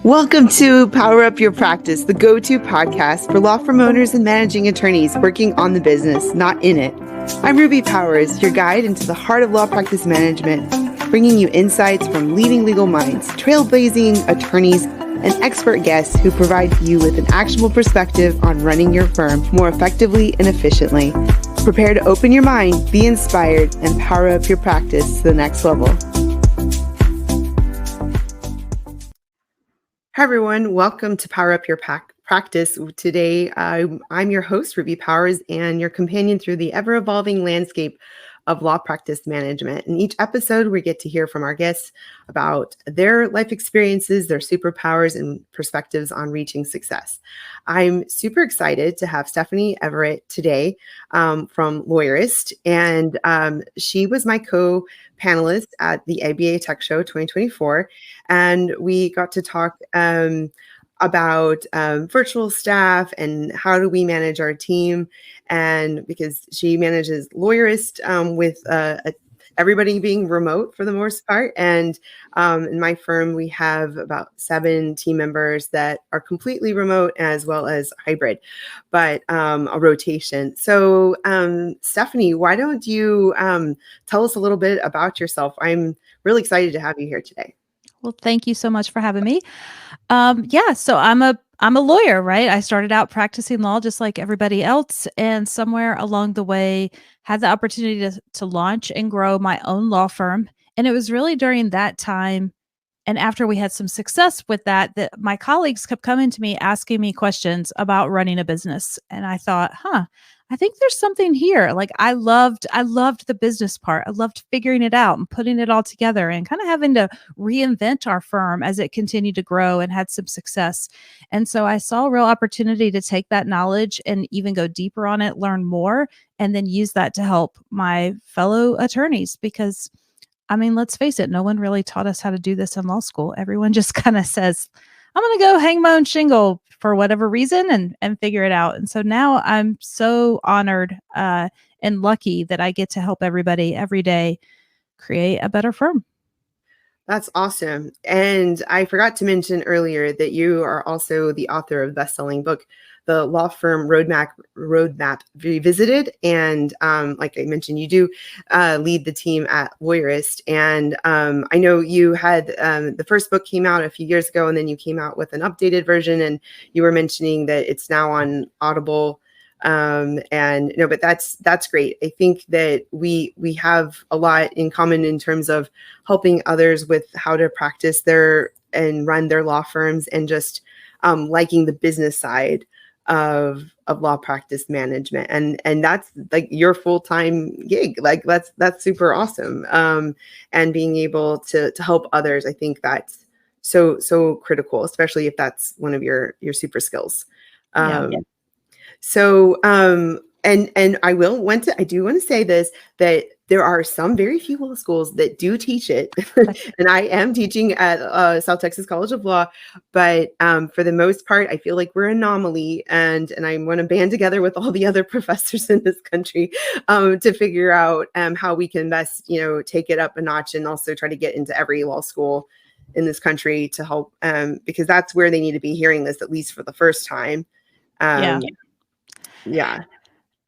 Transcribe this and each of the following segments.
Welcome to Power Up Your Practice, the go-to podcast for law firm owners and managing attorneys working on the business, not in it. I'm Ruby Powers, your guide into the heart of law practice management, bringing you insights from leading legal minds, trailblazing attorneys, and expert guests who provide you with an actionable perspective on running your firm more effectively and efficiently. Prepare to open your mind, be inspired, and power up your practice to the next level. Hi, everyone. Welcome to Power Up Your Practice. Today, I'm your host, Ruby Powers, and your companion through the ever-evolving landscape of law practice management. In each episode, we get to hear from our guests about their life experiences, their superpowers, and perspectives on reaching success. I'm super excited to have Stephanie Everett today from Lawyerist, and she was my co-panelist at the ABA Tech Show 2024, and we got to talk about virtual staff and how do we manage our team. And because she manages Lawyerist with everybody being remote for the most part. And in my firm, we have about 7 team members that are completely remote as well as hybrid, but a rotation. So Stephanie, why don't you tell us a little bit about yourself? I'm really excited to have you here today. Well, thank you so much for having me. So I'm a lawyer, right? I started out practicing law just like everybody else, and somewhere along the way had the opportunity to launch and grow my own law firm. And it was really during that time, and after we had some success with that, that my colleagues kept coming to me asking me questions about running a business. And I thought, I think there's something here. Like I loved the business part. I loved figuring it out and putting it all together and kind of having to reinvent our firm as it continued to grow and had some success. And so I saw a real opportunity to take that knowledge and even go deeper on it, learn more, and then use that to help my fellow attorneys. Because I mean, let's face it, no one really taught us how to do this in law school. Everyone just kind of says, I'm going to go hang my own shingle for whatever reason and figure it out. And so now I'm so honored and lucky that I get to help everybody every day create a better firm. That's awesome. And I forgot to mention earlier that you are also the author of the best-selling book, The Law Firm Roadmap Revisited. And like I mentioned, you do lead the team at Lawyerist. And I know you had the first book came out a few years ago, and then you came out with an updated version. And you were mentioning that it's now on Audible. But that's great. I think that we have a lot in common in terms of helping others with how to practice and run their law firms, and just liking the business side of law practice management. And that's like your full-time gig. Like that's super awesome. And being able to help others, I think that's so critical, especially if that's one of your super skills. Yeah. So, and I do want to say this, that there are some very few law schools that do teach it. And I am teaching at South Texas College of Law, but for the most part, I feel like we're an anomaly, and I want to band together with all the other professors in this country to figure out how we can best, take it up a notch, and also try to get into every law school in this country to help, because that's where they need to be hearing this, at least for the first time. Yeah,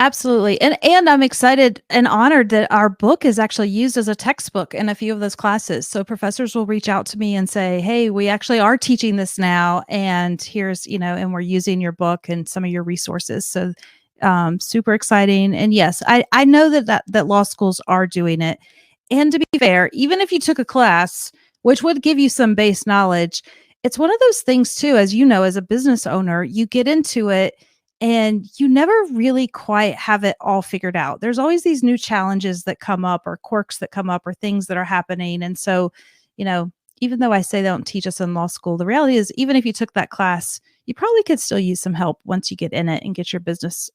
absolutely. And I'm excited and honored that our book is actually used as a textbook in a few of those classes. So professors will reach out to me and say, hey, we actually are teaching this now, and here's, and we're using your book and some of your resources. So super exciting. And yes, I know that law schools are doing it. And to be fair, even if you took a class, which would give you some base knowledge, it's one of those things too, as you know, as a business owner, you get into it and you never really quite have it all figured out. There's always these new challenges that come up, or quirks that come up, or things that are happening. And so, even though I say they don't teach us in law school, the reality is, even if you took that class, you probably could still use some help once you get in it and get your business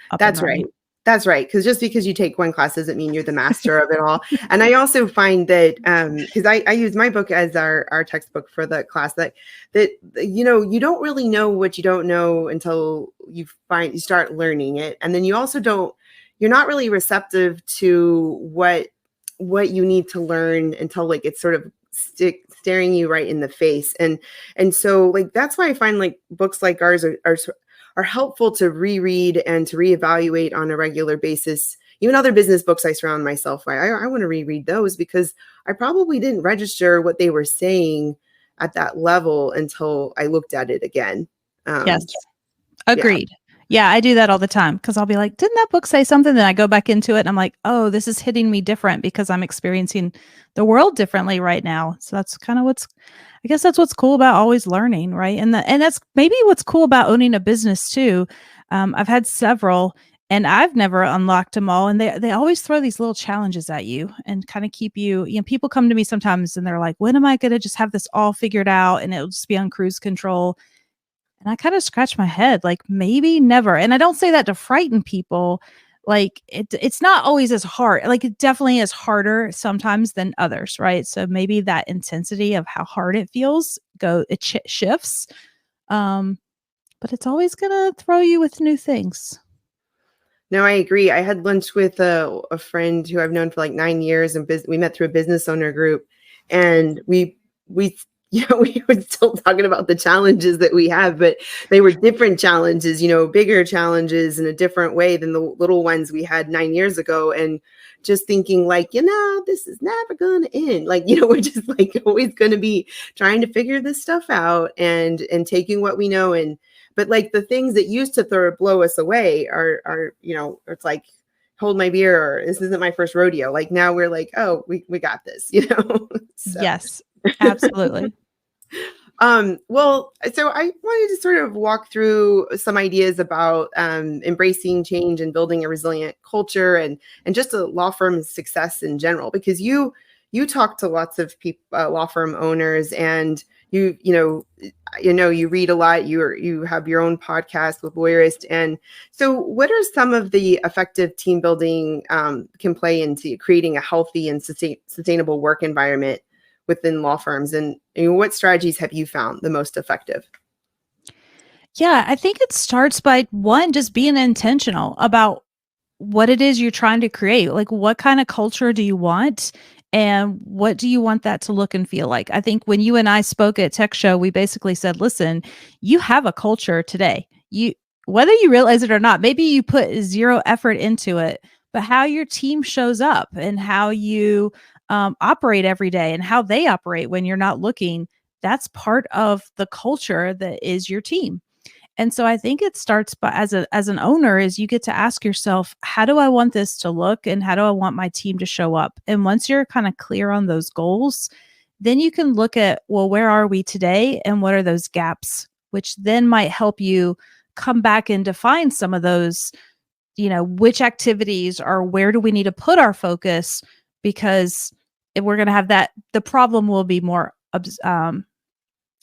up. That's right. That's right. Because just because you take one class doesn't mean you're the master of it all. And I also find that, because I use my book as our textbook for the class, that you don't really know what you don't know until you start learning it. And then you also you're not really receptive to what you need to learn until like it's sort of staring you right in the face. And so like that's why I find like books like ours are helpful to reread and to reevaluate on a regular basis. Even other business books I surround myself by, I want to reread those because I probably didn't register what they were saying at that level until I looked at it again. Yes. Yeah. Agreed. Yeah, I do that all the time because I'll be like, didn't that book say something? Then I go back into it and I'm like, oh, this is hitting me different because I'm experiencing the world differently right now. So that's kind of I guess that's what's cool about always learning, right? And that's maybe what's cool about owning a business too. I've had several and I've never unlocked them all. And they always throw these little challenges at you and kind of keep you, people come to me sometimes and they're like, when am I going to just have this all figured out and it'll just be on cruise control? And I kind of scratch my head, like maybe never. And I don't say that to frighten people. Like it's not always as hard. Like it definitely is harder sometimes than others, right? So maybe that intensity of how hard it feels shifts. But it's always gonna throw you with new things. No, I agree. I had lunch with a friend who I've known for like 9 years, and we met through a business owner group, and we we were still talking about the challenges that we have, but they were different challenges, bigger challenges in a different way than the little ones we had 9 years ago. And just thinking like, this is never going to end. Like, we're just like always going to be trying to figure this stuff out and taking what we know. But like the things that used to blow us away are, it's like, hold my beer, or this isn't my first rodeo. Like now we're like, oh, we got this, So. Yes, absolutely. Well, so I wanted to sort of walk through some ideas about embracing change and building a resilient culture and just a law firm's success in general, because you talk to lots of people, law firm owners, and you read a lot. You have your own podcast with Lawyerist, and so what are some of the effective team building can play into creating a healthy and sustainable work environment within law firms, and what strategies have you found the most effective? Yeah, I think it starts by one, just being intentional about what it is you're trying to create. Like, what kind of culture do you want? And what do you want that to look and feel like? I think when you and I spoke at Tech Show, we basically said, listen, you have a culture today. Whether you realize it or not, maybe you put zero effort into it, but how your team shows up and how you operate every day and how they operate when you're not looking, that's part of the culture that is your team. And so I think it starts by as an owner is you get to ask yourself, how do I want this to look and how do I want my team to show up? And once you're kind of clear on those goals, then you can look at, well, where are we today and what are those gaps, which then might help you come back and define some of those, which activities or where do we need to put our focus, because if we're going to have that, the problem will be more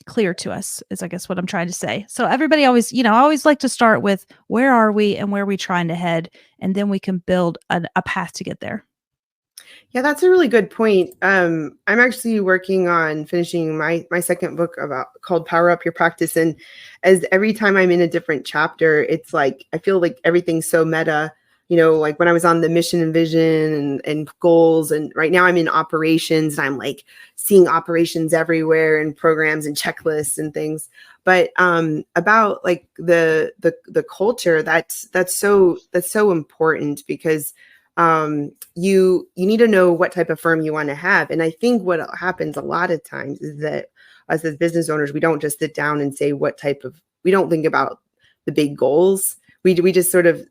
clear to us, is I guess what I'm trying to say. So everybody always, I always like to start with where are we and where are we trying to head? And then we can build a path to get there. Yeah, that's a really good point. I'm actually working on finishing my second book called Power Up Your Practice. And as every time I'm in a different chapter, it's like, I feel like everything's so meta, like when I was on the mission and vision and goals, and right now I'm in operations and I'm like seeing operations everywhere and programs and checklists and things. But about like the culture, that's so important, because you need to know what type of firm you want to have. And I think what happens a lot of times is that us as business owners, we don't just sit down and say we don't think about the big goals. We just sort of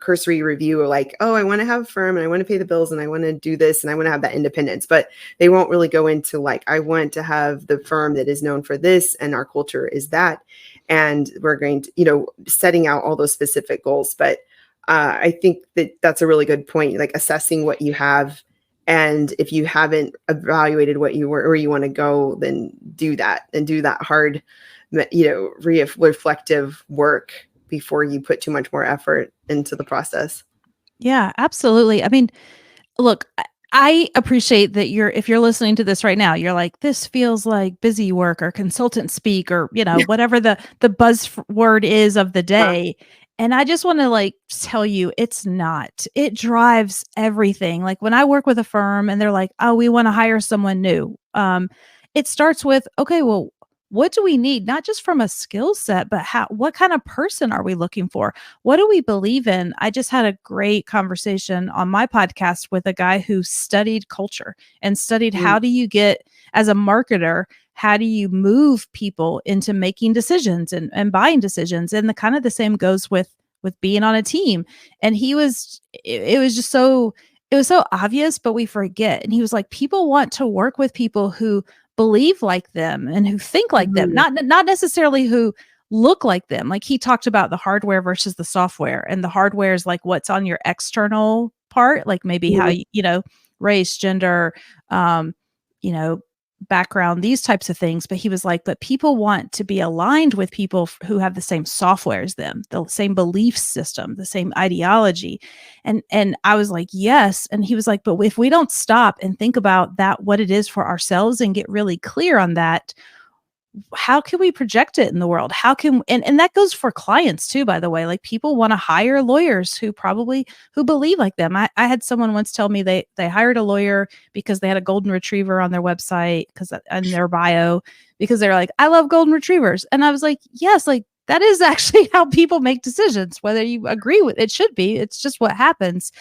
cursory review, or like, oh, I want to have a firm and I want to pay the bills and I want to do this and I want to have that independence. But they won't really go into like, I want to have the firm that is known for this and our culture is that. And we're going to, setting out all those specific goals. But I think that's a really good point, like assessing what you have. And if you haven't evaluated where you want to go, then do that and do that hard, reflective work before you put too much more effort into the process. Yeah, absolutely. I mean, look, I appreciate that if you're listening to this right now, you're like, this feels like busy work or consultant speak or, whatever the buzzword is of the day. And I just want to like tell you, it's not. It drives everything. Like when I work with a firm and they're like, "Oh, we want to hire someone new." It starts with, "Okay, well, what do we need? Not just from a skill set, but what kind of person are we looking for? What do we believe in?" I just had a great conversation on my podcast with a guy who studied culture and studied how do you get, as a marketer, how do you move people into making decisions and buying decisions? And the kind of the same goes with being on a team. And it was just so, it was so obvious, but we forget. And he was like, people want to work with people who believe like them and who think like them, Mhm. not necessarily who look like them. Like he talked about the hardware versus the software, and the hardware is like what's on your external part, like maybe how Mhm. race, gender, um, you know, background, these types of things. But he was like, but people want to be aligned with people who have the same software as them, the same belief system, the same ideology. And I was like, yes. And he was like, but if we don't stop and think about that, what it is for ourselves, and get really clear on that, how can we project it in the world? How can, and that goes for clients too, by the way. Like people want to hire lawyers who believe like them. I had someone once tell me they hired a lawyer because they had a golden retriever on their website, because in their bio, because they're like, I love golden retrievers. And I was like, yes, like that is actually how people make decisions, whether you agree with it. Should be, it's just what happens.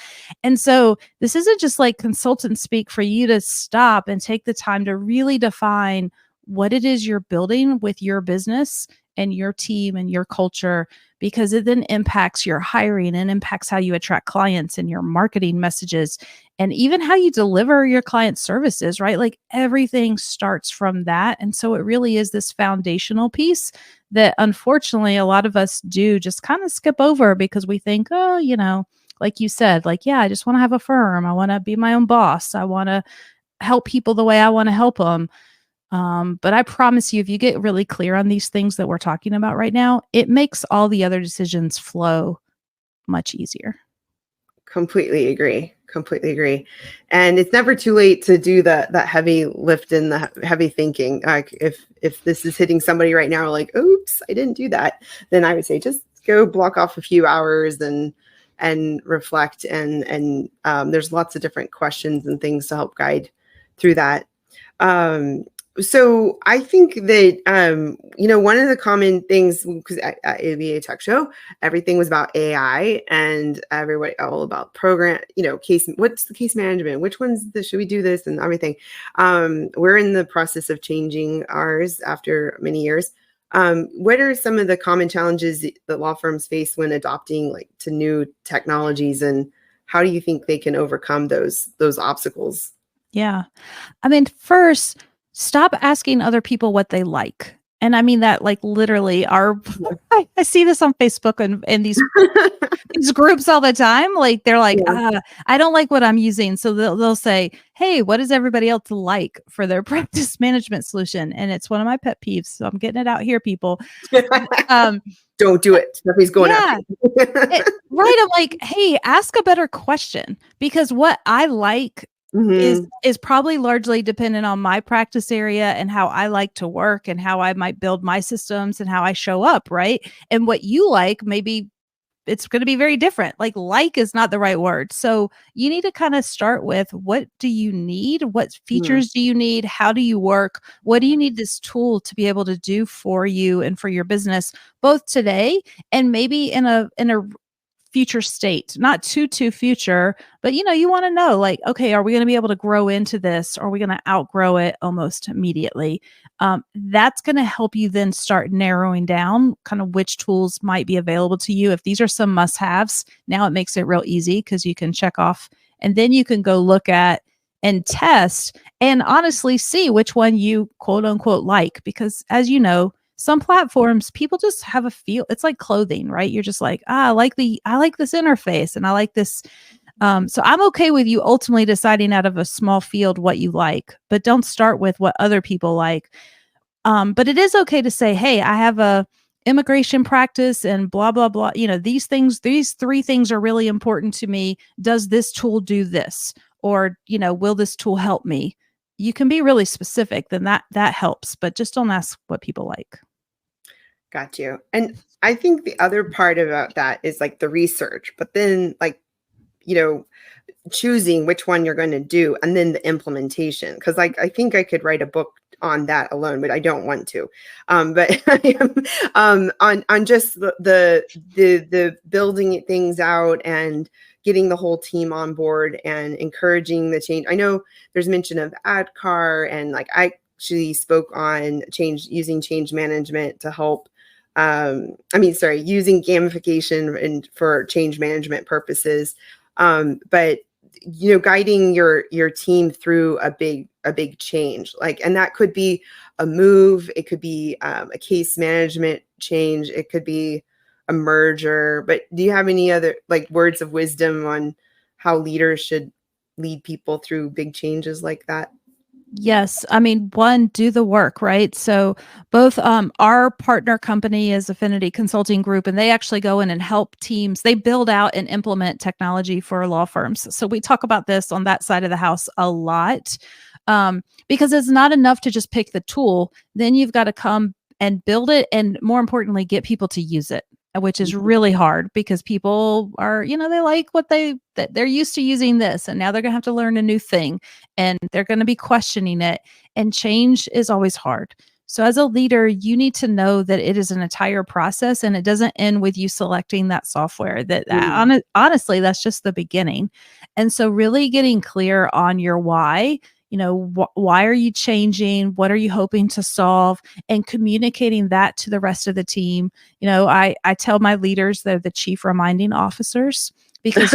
And so this isn't just like consultant speak for you to stop and take the time to really define what it is you're building with your business and your team and your culture, because it then impacts your hiring and impacts how you attract clients and your marketing messages and even how you deliver your client services, right? Like everything starts from that. And so it really is this foundational piece that unfortunately a lot of us do just kind of skip over, because we think, oh, like you said, like, yeah, I just want to have a firm. I want to be my own boss. I want to help people the way I want to help them. But I promise you, if you get really clear on these things that we're talking about right now, it makes all the other decisions flow much easier. Completely agree. Completely agree. And it's never too late to do that heavy lift and the heavy thinking. Like if this is hitting somebody right now, like, oops, I didn't do that, then I would say just go block off a few hours and reflect. And there's lots of different questions and things to help guide through that. Um, so I think that one of the common things, because at ABA Tech Show, everything was about AI and everybody all about program, case. What's the case management? Which one's the, should we do this and everything? We're in the process of changing ours after many years. What are some of the common challenges that law firms face when adopting like to new technologies, and how do you think they can overcome those obstacles? Yeah. I mean, first, stop asking other people what they like. And I mean that like literally I see this on Facebook and these groups all the time. Like they're like, Yeah. I don't like what I'm using. So they'll say, hey, what does everybody else like for their practice management solution? And it's one of my pet peeves. So I'm getting it out here, people. Um, Don't do it. Stephanie's going after yeah. you. Right. I'm like, hey, ask a better question, because what I like Mhm. is probably largely dependent on my practice area and how I like to work and how I might build my systems and how I show up, right? And what you like, maybe it's going to be very different. Like is not the right word. So you need to kind of start with, what do you need? What Mm. features do you need? How do you work? What do you need this tool to be able to do for you and for your business, both today and maybe in a future state, not too future, but you want to know, like, okay, are we going to be able to grow into this, or are we going to outgrow it almost immediately? That's going to help you then start narrowing down kind of which tools might be available to you. If these are some must-haves, now it makes it real easy because you can check off, and then you can go look at and test and honestly see which one you quote unquote like, because as you know, some platforms, people just have a feel. It's like clothing, right? You're just like, I like this interface and I like this. So I'm okay with you ultimately deciding out of a small field what you like, but don't start with what other people like. But it is okay to say, hey, I have a immigration practice and blah, blah, blah. These things, these three things are really important to me. Does this tool do this? Or, will this tool help me? You can be really specific, then that helps, but just don't ask what people like. Got you. And I think the other part about that is like the research, but then like, you know, choosing which one you're going to do and then the implementation. Because like I think I could write a book on that alone, but I don't want to. But I am on just the building things out and getting the whole team on board and encouraging the change. I know there's mention of AdCar, and like I actually spoke on using change management to help. Using gamification and for change management purposes. But guiding your team through a big change, like, and that could be a move, it could be a case management change, it could be a merger. But do you have any other like words of wisdom on how leaders should lead people through big changes like that? Yes. I mean, one, do the work, right? So both our partner company is Affinity Consulting Group, and they actually go in and help teams. They build out and implement technology for law firms. So we talk about this on that side of the house a lot, because it's not enough to just pick the tool. Then you've got to come and build it, and more importantly, get people to use it, which is really hard because people are, they like that they're used to using this, and now they're going to have to learn a new thing, and they're going to be questioning it, and change is always hard. So as a leader, you need to know that it is an entire process, and it doesn't end with you selecting that software. Honestly, that's just the beginning. And so really getting clear on your why. Why are you changing? What are you hoping to solve? And communicating that to the rest of the team. I tell my leaders they're the chief reminding officers, because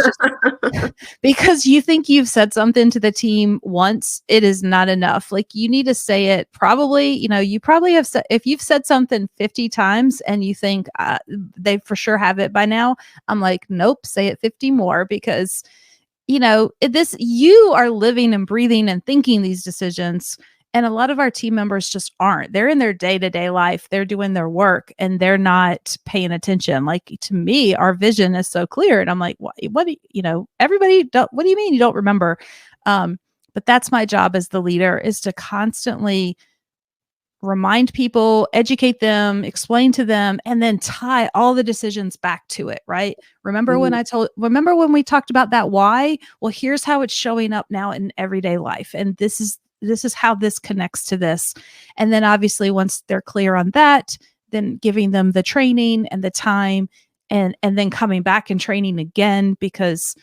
because you think you've said something to the team once, it is not enough. Like, you need to say it probably, you probably have said, if you've said something 50 times and you think they for sure have it by now, I'm like, nope, say it 50 more, because you are living and breathing and thinking these decisions. And a lot of our team members just aren't. They're in their day-to-day life. They're doing their work and they're not paying attention. Like, to me, our vision is so clear. And I'm like, what do everybody what do you mean you don't remember? But that's my job as the leader, is to constantly remind people, educate them, explain to them, and then tie all the decisions back to it, right? Remember when we talked about that why? Well, here's how it's showing up now in everyday life. And this is how this connects to this. And then obviously once they're clear on that, then giving them the training and the time, and then coming back and training again, because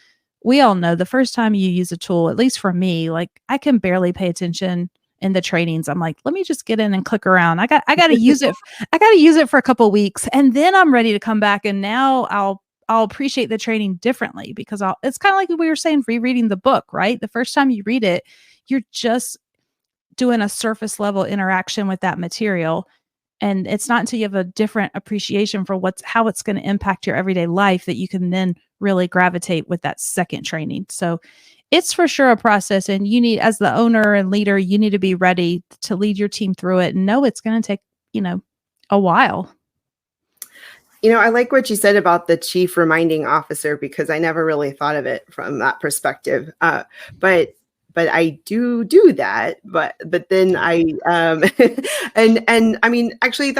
we all know the first time you use a tool, at least for me, like, I can barely pay attention in the trainings. I'm like, let me just get in and click around. I got to use it. I got to use it for a couple of weeks, and then I'm ready to come back. And now I'll appreciate the training differently, because it's kind of like we were saying, rereading the book, right? The first time you read it, you're just doing a surface level interaction with that material. And it's not until you have a different appreciation for how it's going to impact your everyday life that you can then really gravitate with that second training. So it's for sure a process, and you need, as the owner and leader, you need to be ready to lead your team through it and know it's going to take, a while. I like what you said about the chief reminding officer, because I never really thought of it from that perspective. But I do that. But then I and I mean, actually,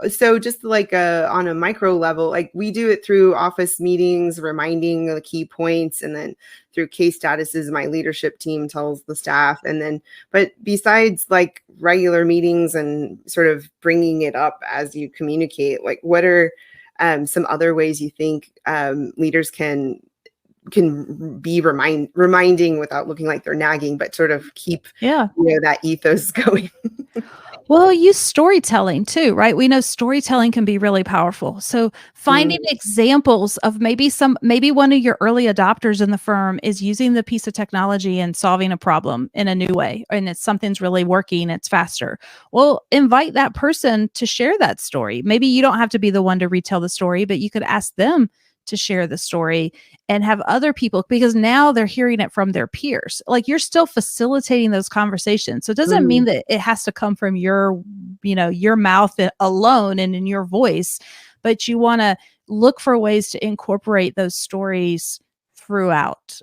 so just like on a micro level, like, we do it through office meetings, reminding the key points, and then through case statuses, my leadership team tells the staff. And then, but besides like regular meetings and sort of bringing it up as you communicate, like, what are some other ways you think leaders can be reminding without looking like they're nagging, but sort of keep that ethos going? Well, use storytelling too, right? We know storytelling can be really powerful. So finding examples of maybe one of your early adopters in the firm is using the piece of technology and solving a problem in a new way, and something's really working, it's faster. Well, invite that person to share that story. Maybe you don't have to be the one to retell the story, but you could ask them to share the story and have other people, because now they're hearing it from their peers. Like, you're still facilitating those conversations. So it doesn't mean that it has to come from your mouth alone and in your voice, but you want to look for ways to incorporate those stories throughout.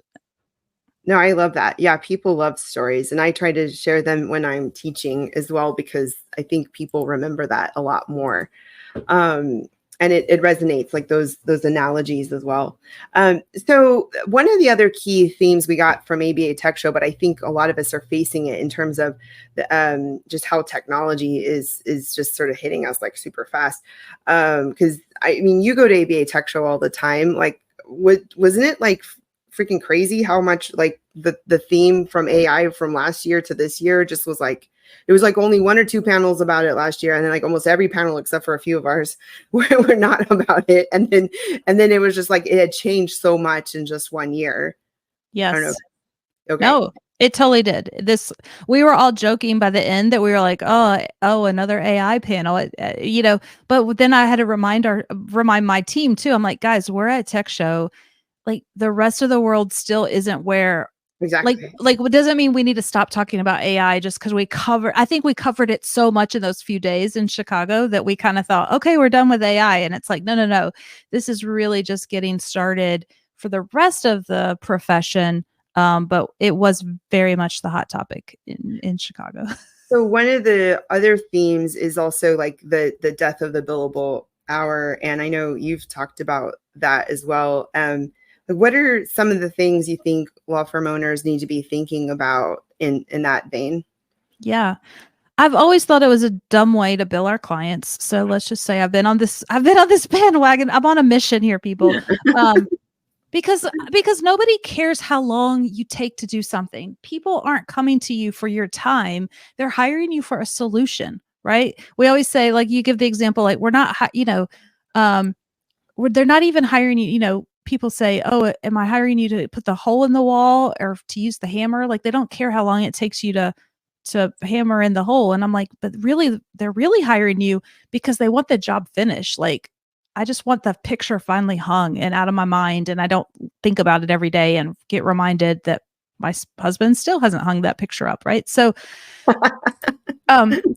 No, I love that. Yeah, people love stories, and I try to share them when I'm teaching as well, because I think people remember that a lot more. And it resonates, like those analogies as well. So one of the other key themes we got from ABA Tech Show, but I think a lot of us are facing it in terms of just how technology is just sort of hitting us like super fast. Because I mean, you go to ABA Tech Show all the time. Like, wasn't it like freaking crazy how much like the theme from AI from last year to this year just was like, it was like only 1 or 2 panels about it last year, and then like almost every panel except for a few of ours were not about it. And then it was just like it had changed so much in just 1 year. I don't know. Yes. Okay. No, it totally did. We were all joking by the end that we were like, oh, another AI panel, but then I had to remind my team too. I'm like, guys, we're at Tech Show. Like the rest of the world still isn't where, Exactly. like what doesn't mean we need to stop talking about AI just because I think we covered it so much in those few days in Chicago that we kind of thought, okay, we're done with AI. And it's like, no. This is really just getting started for the rest of the profession. But it was very much the hot topic in Chicago. So one of the other themes is also like the death of the billable hour. And I know you've talked about that as well. What are some of the things you think law firm owners need to be thinking about in that vein? Yeah. I've always thought it was a dumb way to bill our clients. So let's just say I've been on this bandwagon. I'm on a mission here, people. Because nobody cares how long you take to do something. People aren't coming to you for your time. They're hiring you for a solution, right? We always say, like, you give the example, like, we're not, they're not even hiring you, people say, oh, am I hiring you to put the hole in the wall or to use the hammer? Like, they don't care how long it takes you to hammer in the hole. And I'm like, but really, they're really hiring you because they want the job finished. Like, I just want the picture finally hung and out of my mind. And I don't think about it every day and get reminded that my husband still hasn't hung that picture up. Right. So,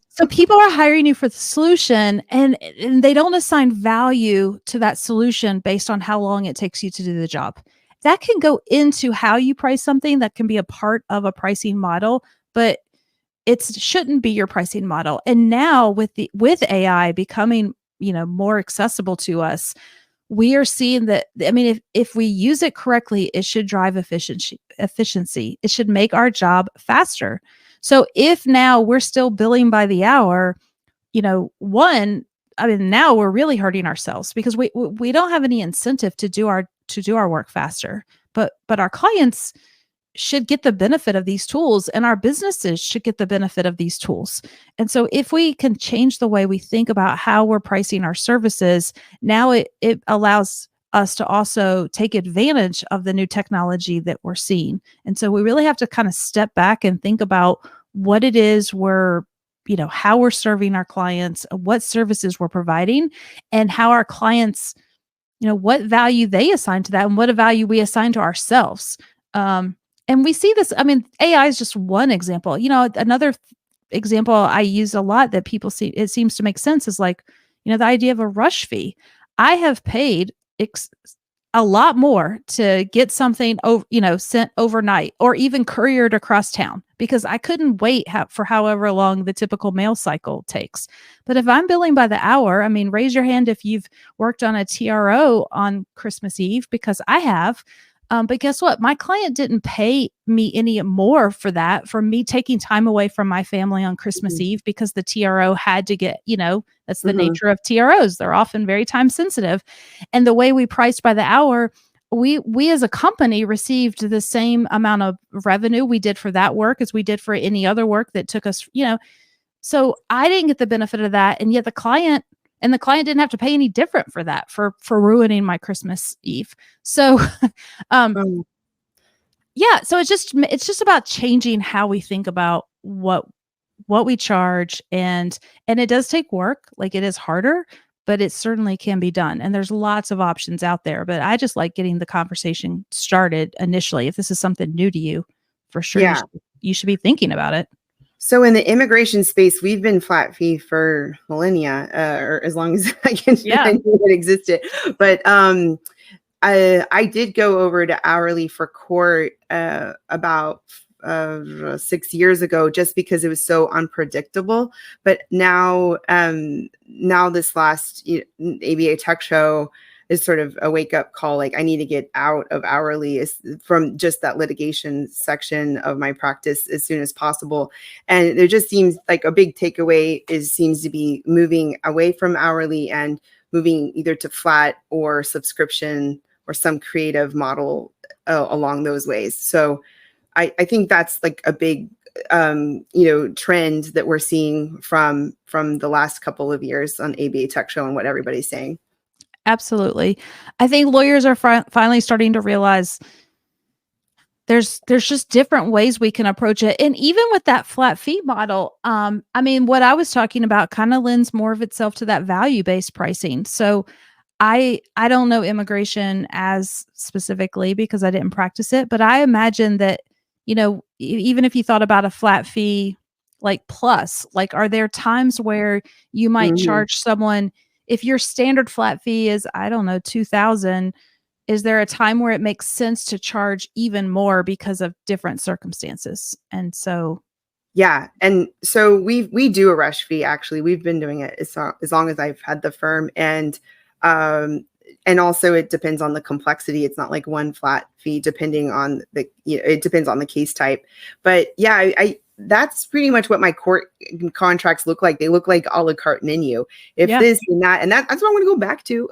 so people are hiring you for the solution and they don't assign value to that solution based on how long it takes you to do the job. That can go into how you price something. That can be a part of a pricing model, but it shouldn't be your pricing model. And now with AI becoming, more accessible to us, we are seeing that, I mean, if we use it correctly, it should drive efficiency. It should make our job faster. So if now we're still billing by the hour, now we're really hurting ourselves because we don't have any incentive to do our work faster. But our clients should get the benefit of these tools and our businesses should get the benefit of these tools. And so if we can change the way we think about how we're pricing our services, now it allows us to also take advantage of the new technology that we're seeing. And so we really have to kind of step back and think about what it is how we're serving our clients, what services we're providing, and how our clients, what value they assign to that and what a value we assign to ourselves. And we see this, I mean, AI is just one example. Another example I use a lot that people see, it seems to make sense, is like, the idea of a rush fee. I have paid a lot more to get something sent overnight or even couriered across town because I couldn't wait for however long the typical mail cycle takes. But if I'm billing by the hour, I mean, raise your hand if you've worked on a TRO on Christmas Eve, because I have. But guess what? My client didn't pay me any more for that, for me taking time away from my family on Christmas Eve, because the TRO had to get, that's the nature of TROs. They're often very time sensitive. And the way we priced by the hour, we as a company received the same amount of revenue we did for that work as we did for any other work that took us, so I didn't get the benefit of that. And yet the client didn't have to pay any different for that, for ruining my Christmas Eve. So, yeah, so it's just about changing how we think about what we charge, and it does take work. Like, it is harder, but it certainly can be done. And there's lots of options out there, but I just like getting the conversation started initially. If this is something new to you, for sure, Yeah. you should be thinking about it. So in the immigration space, we've been flat fee for millennia, or as long as I knew it existed. But I did go over to hourly for court about 6 years ago, just because it was so unpredictable. But now, now this last ABA Tech Show is sort of a wake up call. Like, I need to get out of hourly from just that litigation section of my practice as soon as possible. And there just seems like a big takeaway seems to be moving away from hourly and moving either to flat or subscription or some creative model along those ways. So I think that's like a big trend that we're seeing from the last couple of years on ABA Tech Show and what everybody's saying. Absolutely. I think lawyers are finally starting to realize there's just different ways we can approach it. And even with that flat fee model, I mean, what I was talking about kind of lends more of itself to that value-based pricing. So I don't know immigration as specifically because I didn't practice it, but I imagine that, even if you thought about a flat fee, like plus, like, are there times where you might charge someone, if your standard flat fee is, I don't know, $2,000, is there a time where it makes sense to charge even more because of different circumstances? And so, yeah. And so we do a rush fee. Actually, we've been doing it as long as I've had the firm. And also it depends on the complexity. It's not like one flat fee, depending on it depends on the case type. But yeah, I that's pretty much what my court contracts look like. They look like a la carte menu. If this and that, and that's what I want to go back to.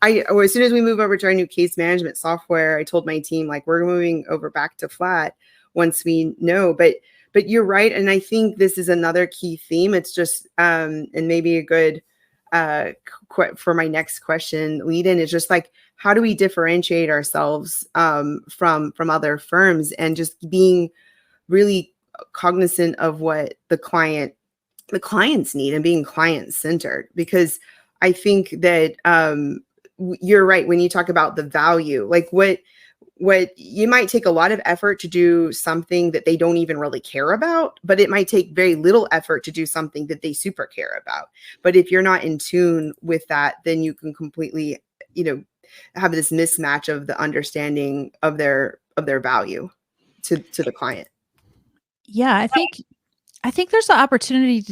As soon as we move over to our new case management software, I told my team, like, we're moving over back to flat once we know. But you're right. And I think this is another key theme. It's just, and maybe a good, for my next question lead in, is just like, how do we differentiate ourselves from other firms, and just being really cognizant of what the clients need and being client centered. Because I think that you're right when you talk about the value, like what you might take a lot of effort to do something that they don't even really care about, but it might take very little effort to do something that they super care about. But if you're not in tune with that, then you can completely, have this mismatch of the understanding of their value to the client. Yeah, I think there's an opportunity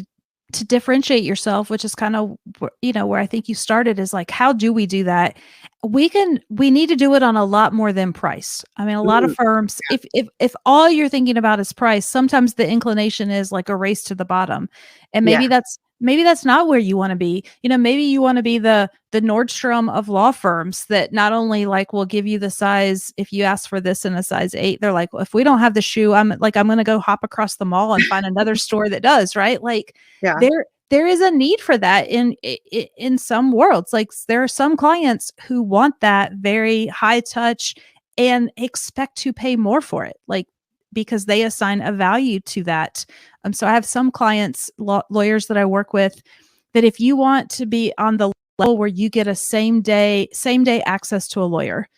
to differentiate yourself, which is kind of, where I think you started, is like, how do we do that? We need to do it on a lot more than price. I mean, a lot of firms, if all you're thinking about is price, sometimes the inclination is like a race to the bottom. And maybe that's not where you want to be. Maybe you want to be the Nordstrom of law firms that not only like will give you the size, if you ask for this in a size 8, they're like, well, if we don't have the shoe, I'm going to go hop across the mall and find another store that does, right? Like, there is a need for that in some worlds. Like, there are some clients who want that very high touch and expect to pay more for it, like, because they assign a value to that. So I have some clients, lawyers that I work with, that if you want to be on the level where you get a same day access to a lawyer,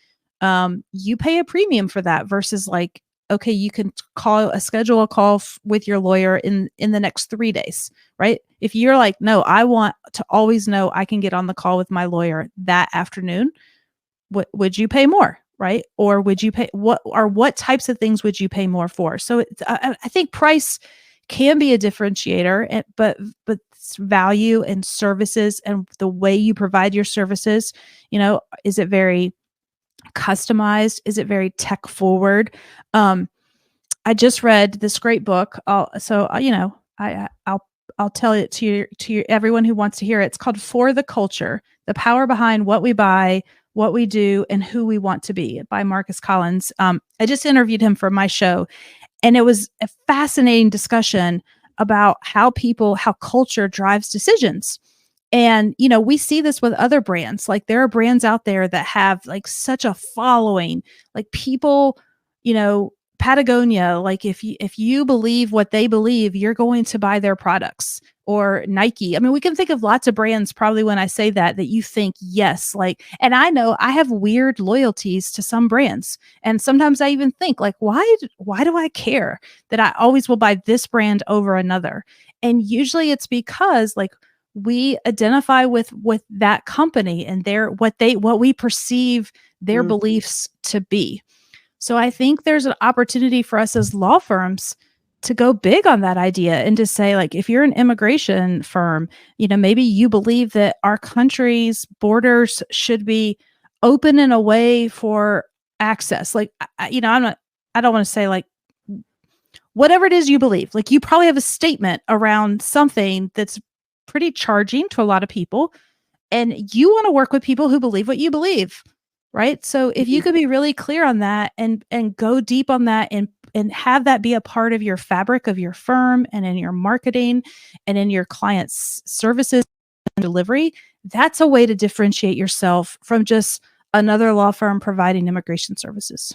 you pay a premium for that versus like, okay, you can schedule a call with your lawyer in the next 3 days, right? If you're like, no, I want to always know I can get on the call with my lawyer that afternoon, would you pay more? Right? Or would you pay what types of things would you pay more for? So I think price can be a differentiator, but value and services and the way you provide your services, is it very customized? Is it very tech forward? I just read this great book. I'll tell it to everyone who wants to hear it. It's called For the Culture: The Power Behind What We Buy, What We Do, and Who We Want to Be, by Marcus Collins. I just interviewed him for my show, and it was a fascinating discussion about how culture drives decisions. And, we see this with other brands. Like, there are brands out there that have like such a following, like people, Patagonia, like if you believe what they believe, you're going to buy their products. Or Nike. I mean, we can think of lots of brands probably when I say that you think, yes, like, and I know I have weird loyalties to some brands. And sometimes I even think like, why do I care that I always will buy this brand over another? And usually it's because like we identify with that company and what we perceive their beliefs to be. So I think there's an opportunity for us as law firms to go big on that idea and to say, like, if you're an immigration firm, maybe you believe that our country's borders should be open in a way for access. Like, I don't want to say, like, whatever it is you believe, like, you probably have a statement around something that's pretty charging to a lot of people, and you want to work with people who believe what you believe, right? So if you Mhm. could be really clear on that and go deep on that and have that be a part of your fabric of your firm and in your marketing and in your clients' services and delivery, that's a way to differentiate yourself from just another law firm providing immigration services.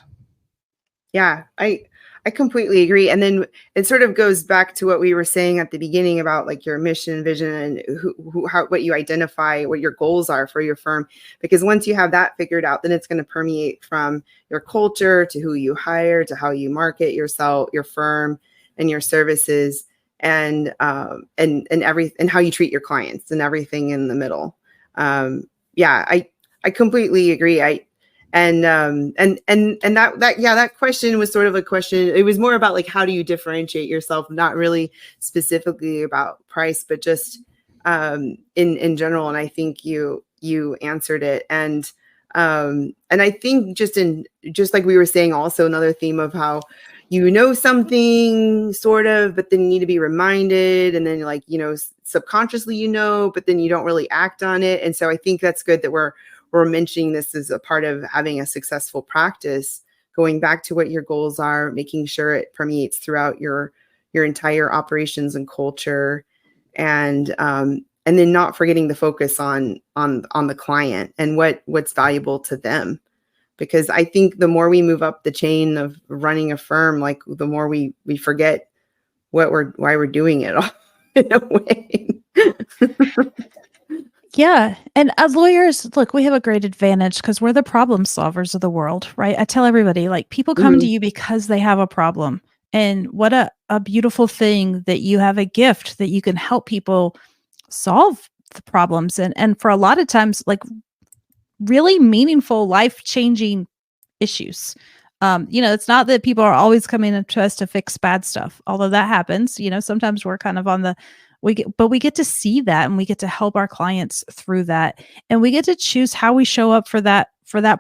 Yeah, I completely agree. And then it sort of goes back to what we were saying at the beginning about like your mission, vision, and what you identify, what your goals are for your firm. Because once you have that figured out, then it's going to permeate from your culture to who you hire to how you market yourself, your firm, and your services, and how you treat your clients and everything in the middle. Yeah, I completely agree. And that question was sort of a question. It was more about like, how do you differentiate yourself? Not really specifically about price, but just in general. And I think you answered it. And I think just like we were saying, also another theme of how something sort of, but then you need to be reminded, and then like subconsciously but then you don't really act on it. And so I think that's good that we're mentioning this as a part of having a successful practice, going back to what your goals are, making sure it permeates throughout your entire operations and culture, and then not forgetting to focus on the client and what's valuable to them. Because I think the more we move up the chain of running a firm, like the more we forget why we're doing it all in a way. Yeah. And as lawyers, look, we have a great advantage because we're the problem solvers of the world, right? I tell everybody, like, people come to Mhm. you because they have a problem. And what a beautiful thing that you have a gift that you can help people solve the problems. And for a lot of times, like, really meaningful, life-changing issues. It's not that people are always coming up to us to fix bad stuff, although that happens. Sometimes we're kind of on the we get to see that and we get to help our clients through that. And we get to choose how we show up for that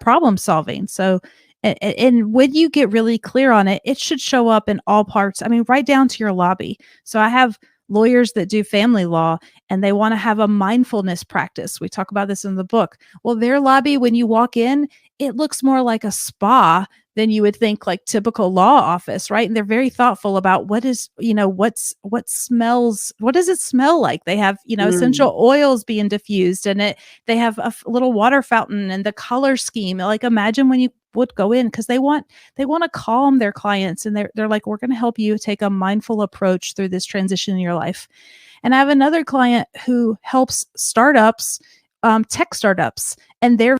problem solving. So and when you get really clear on it, it should show up in all parts. I mean, right down to your lobby. So I have lawyers that do family law and they want to have a mindfulness practice. We talk about this in the book. Well, their lobby, when you walk in, it looks more like a spa than you would think, like typical law office, right? And they're very thoughtful about what smells, what does it smell like? They have, Mm. essential oils being diffused, and they have a little water fountain and the color scheme. Like, imagine when you would go in, because they want to calm their clients, and they're like, we're going to help you take a mindful approach through this transition in your life. And I have another client who helps startups, tech startups, and their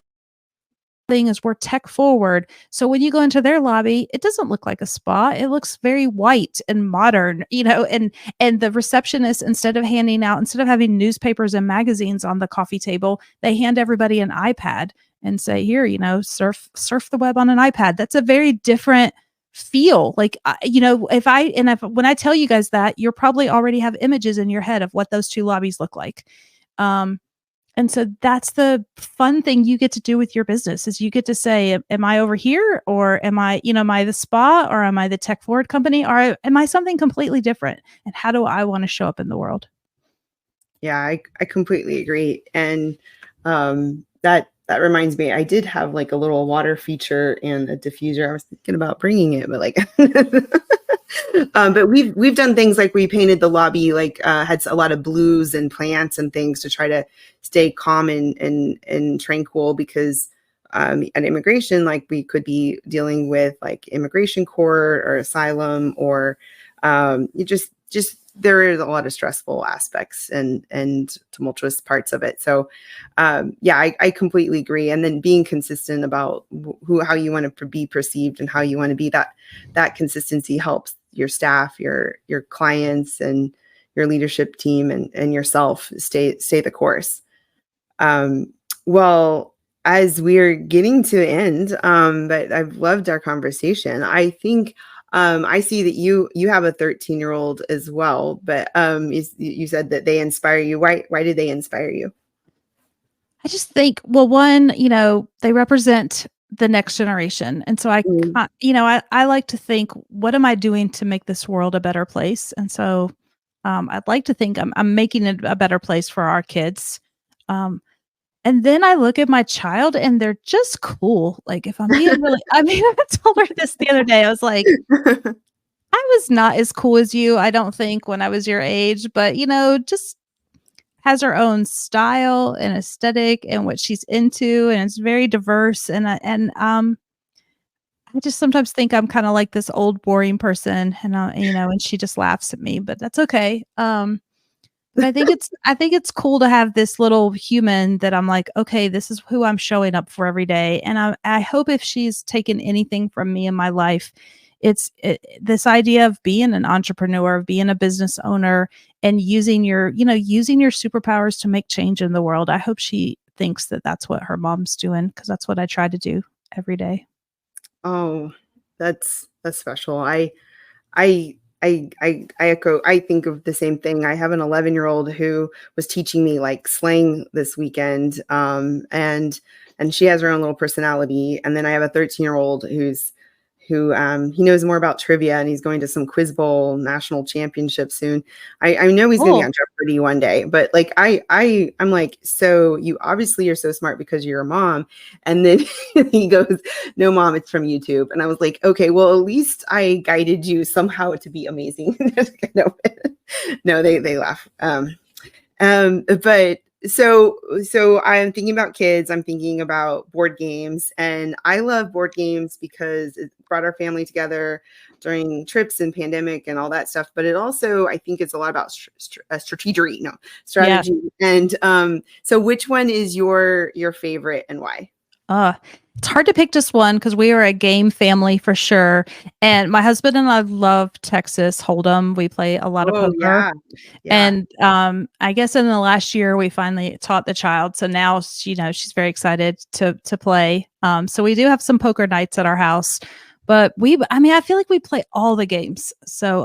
thing is we're tech forward. So when you go into their lobby, it doesn't look like a spa. It looks very white and modern, and the receptionist, instead of having newspapers and magazines on the coffee table, they hand everybody an iPad and say, here, surf the web on an iPad. That's a very different feel. Like, if when I tell you guys that, you're probably already have images in your head of what those two lobbies look like. Um, and so that's the fun thing you get to do with your business, is you get to say, am I over here, or am I the spa, or am I the tech forward company, or am I something completely different? And how do I want to show up in the world? Yeah, I completely agree. And that reminds me, I did have like a little water feature and a diffuser. I was thinking about bringing it, but like but we've done things like we painted the lobby, like had a lot of blues and plants and things to try to stay calm and tranquil, because at immigration, like we could be dealing with like immigration court or asylum, or you just there is a lot of stressful aspects and tumultuous parts of it. So yeah, I completely agree. And then being consistent about how you want to be perceived and how you want to be, that consistency helps your staff, your clients, and your leadership team, and yourself stay the course. Well, as we're getting to the end, but I've loved our conversation. I think I see that you have a 13-year-old as well, but you said that they inspire you. Why did they inspire you? I just think, well, one, they represent the next generation. And so Mm. I like to think, what am I doing to make this world a better place? And so I'd like to think I'm making it a better place for our kids. Um, and then I look at my child and they're just cool. Like if I'm being really, I mean, I told her this the other day. I was like, I was not as cool as you, I don't think, when I was your age, but just has her own style and aesthetic and what she's into, and it's very diverse. I just sometimes think I'm kind of like this old boring person, and she just laughs at me, but that's okay. But I think it's cool to have this little human that I'm like, okay, this is who I'm showing up for every day. And I hope if she's taken anything from me in my life, this idea of being an entrepreneur, of being a business owner, and using your superpowers to make change in the world. I hope she thinks that that's what her mom's doing, because that's what I try to do every day. Oh, that's special. I echo. I think of the same thing. I have an 11-year-old who was teaching me like slang this weekend, and she has her own little personality. And then I have a 13-year-old who he knows more about trivia, and he's going to some quiz bowl national championship soon. I know he's going to be Cool. on Jeopardy one day, but like I'm like, so you obviously you're so smart because you're a mom. And then he goes, no, mom, it's from YouTube. And I was like, okay, well, at least I guided you somehow to be amazing. No, no, they laugh. But so I'm thinking about kids, I'm thinking about board games, and I love board games because it brought our family together during trips and pandemic and all that stuff. But it also, I think it's a lot about Yeah. strategy. And so which one is your favorite and why? Uh, it's hard to pick just one because we are a game family for sure. And my husband and I love Texas Hold'em. We play a lot of Oh poker. yeah. Yeah. And I guess in the last year we finally taught the child. So now she's very excited to play. So we do have some poker nights at our house. But I feel like we play all the games. So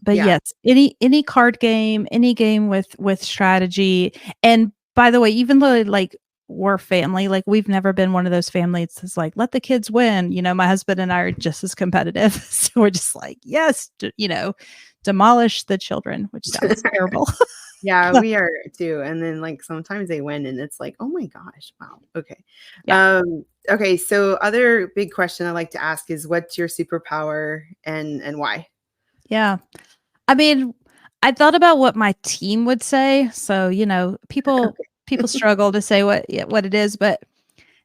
but Yeah. yes, any card game, any game with strategy. And by the way, even though like we're family, like we've never been one of those families that's like, let the kids win. My husband and I are just as competitive. So we're just like, yes, demolish the children, which sounds terrible. Yeah, we are too. And then like sometimes they win and it's like, oh my gosh, wow. Okay. Yeah. Okay, so other big question I like to ask is what's your superpower and why? Yeah. I mean, I thought about what my team would say. So, people struggle to say what it is, but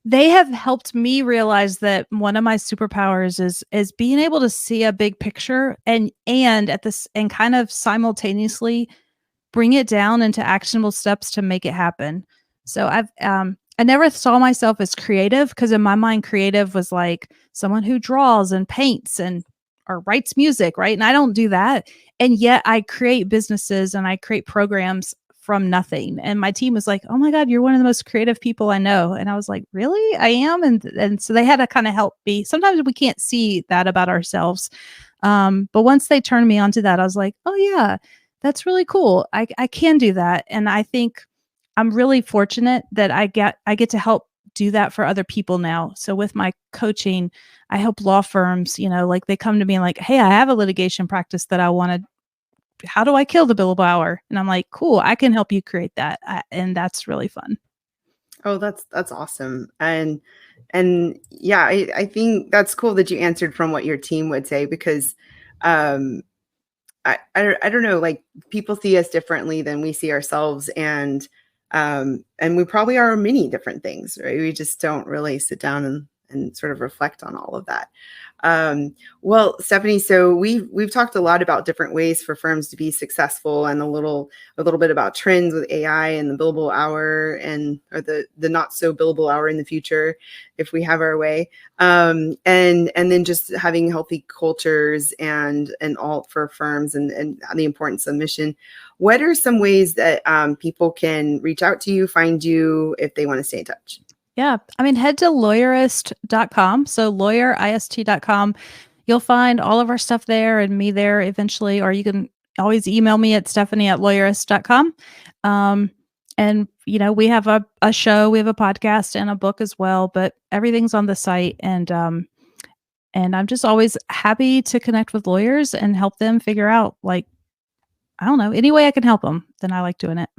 they have helped me realize that one of my superpowers is being able to see a big picture and at this and kind of simultaneously bring it down into actionable steps to make it happen. So I never saw myself as creative, because in my mind creative was like someone who draws and paints and or writes music, right? And I don't do that. And yet I create businesses and I create programs from nothing. And my team was like, "Oh my god, you're one of the most creative people I know." And I was like, "Really? I am?" And so they had to kind of help me. Sometimes we can't see that about ourselves. But once they turned me onto that, I was like, "Oh yeah, that's really cool. I can do that." And I think I'm really fortunate that I get to help do that for other people now. So with my coaching, I help law firms, like they come to me like, "Hey, I have a litigation practice that I want to how do I kill the billboard?" And I'm like, "Cool, I can help you create that." And that's really fun. Oh, that's awesome. And yeah, I think that's cool that you answered from what your team would say because um I don't know, like people see us differently than we see ourselves and we probably are many different things, right? We just don't really sit down and sort of reflect on all of that. Well, Stephanie, so we've talked a lot about different ways for firms to be successful and a little bit about trends with AI and the billable hour or the not so billable hour in the future if we have our way. And then just having healthy cultures and all for firms and the importance of mission. What are some ways that people can reach out to you, find you if they want to stay in touch? Yeah. I mean, head to lawyerist.com. So lawyerist.com. You'll find all of our stuff there and me there eventually, or you can always email me at stephanie@lawyerist.com. Um, and, we have a show, we have a podcast and a book as well, but everything's on the site. And I'm just always happy to connect with lawyers and help them figure out, like, I don't know, any way I can help them, then I like doing it.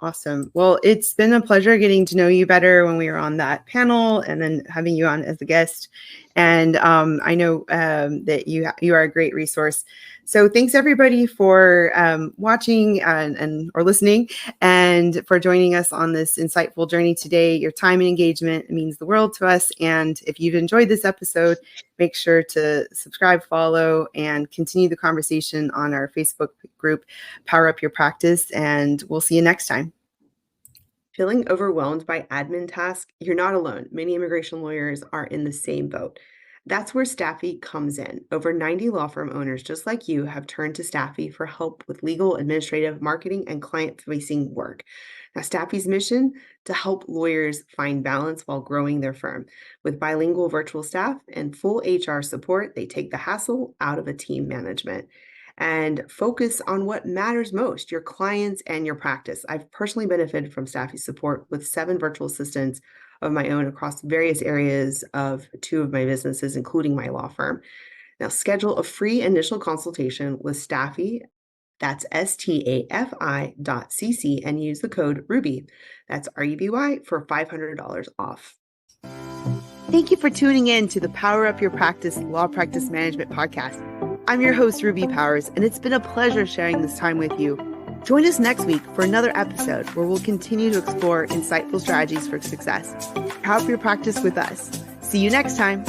Awesome. Well, it's been a pleasure getting to know you better when we were on that panel and then having you on as a guest. And I know that you are a great resource. So thanks everybody for watching and or listening and for joining us on this insightful journey today. Your time and engagement means the world to us. And if you've enjoyed this episode, make sure to subscribe, follow, and continue the conversation on our Facebook group, Power Up Your Practice. And we'll see you next time. Feeling overwhelmed by admin tasks? You're not alone. Many immigration lawyers are in the same boat. That's where Staffy comes in. Over 90 law firm owners just like you have turned to Staffy for help with legal, administrative, marketing, and client-facing work. Now, Staffy's mission: to help lawyers find balance while growing their firm. With bilingual virtual staff and full HR support, they take the hassle out of a team management and focus on what matters most: your clients and your practice. I've personally benefited from Staffy's support with 7 virtual assistants of my own across various areas of 2 of my businesses, including my law firm. Now, schedule a free initial consultation with Staffy. That's stafi.cc and use the code RUBY. That's RUBY for $500 off. Thank you for tuning in to the Power Up Your Practice Law Practice Management Podcast. I'm your host, Ruby Powers, and it's been a pleasure sharing this time with you. Join us next week for another episode where we'll continue to explore insightful strategies for success. Power Up Your Practice with us. See you next time.